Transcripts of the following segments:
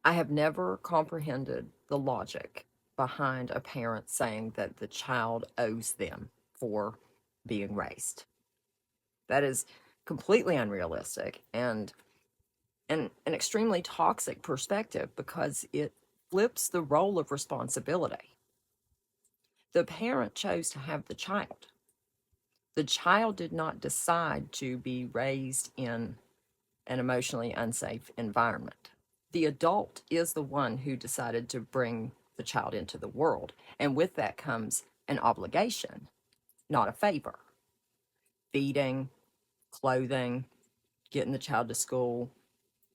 I have never comprehended the logic behind a parent saying that the child owes them for being raised. That is completely unrealistic and an extremely toxic perspective because it flips the role of responsibility. The parent chose to have the child. The child did not decide to be raised in an emotionally unsafe environment. The adult is the one who decided to bring the child into the world. And with that comes an obligation, not a favor. Feeding, clothing, getting the child to school,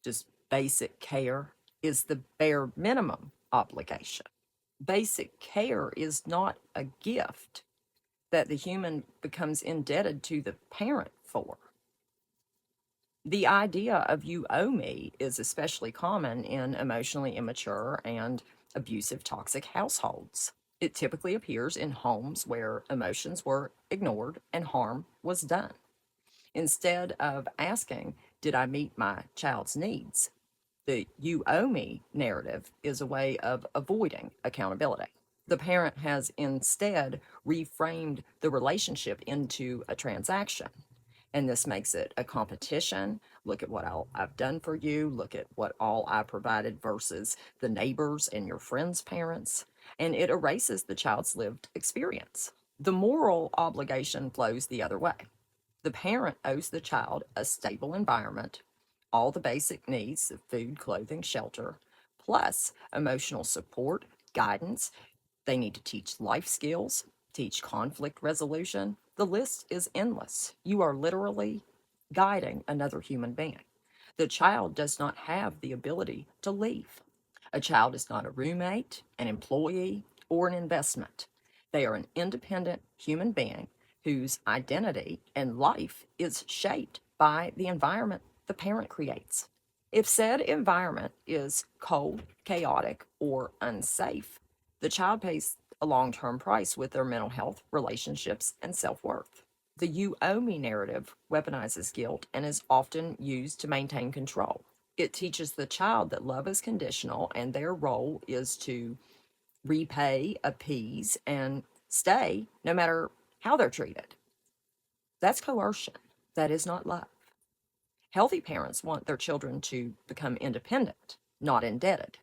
just basic care is the bare minimum obligation. Basic care is not a gift that the human becomes indebted to the parent for. The idea of you owe me is especially common in emotionally immature and abusive toxic households. It typically appears in homes where emotions were ignored and harm was done. Instead of asking, did I meet my child's needs? The you owe me narrative is a way of avoiding accountability. The parent has instead reframed the relationship into a transaction. And this makes it a competition. Look at what I've done for you. Look at what all I provided versus the neighbors and your friends' parents. And it erases the child's lived experience. The moral obligation flows the other way. The parent owes the child a stable environment, all the basic needs of food, clothing, shelter, plus emotional support, guidance. They need to teach life skills, teach conflict resolution. The list is endless. You are literally guiding another human being. The child does not have the ability to leave. A child is not a roommate, an employee, or an investment. They are an independent human being whose identity and life is shaped by the environment the parent creates. If said environment is cold, chaotic, or unsafe, the child pays a long term price with their mental health, relationships, and self worth. The you owe me narrative weaponizes guilt and is often used to maintain control. It teaches the child that love is conditional and their role is to repay, appease, and stay no matter how they're treated. That's coercion. That is not love. Healthy parents want their children to become independent, not indebted.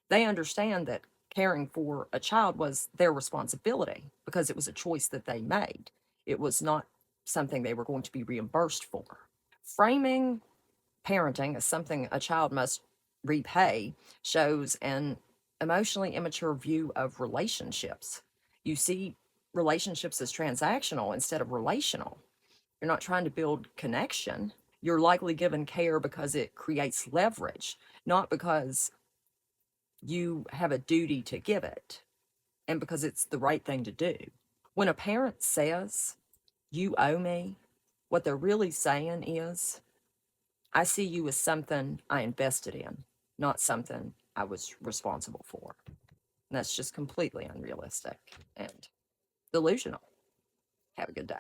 They understand that caring for a child was their responsibility because it was a choice that they made. It was not something they were going to be reimbursed for. Framing parenting as something a child must repay shows an emotionally immature view of relationships. You see relationships as transactional instead of relational. You're not trying to build connection. You're likely given care because it creates leverage, not because you have a duty to give it and because it's the right thing to do. When a parent says, you owe me, what they're really saying is, I see you as something I invested in, not something I was responsible for. And that's just completely unrealistic and delusional. Have a good day.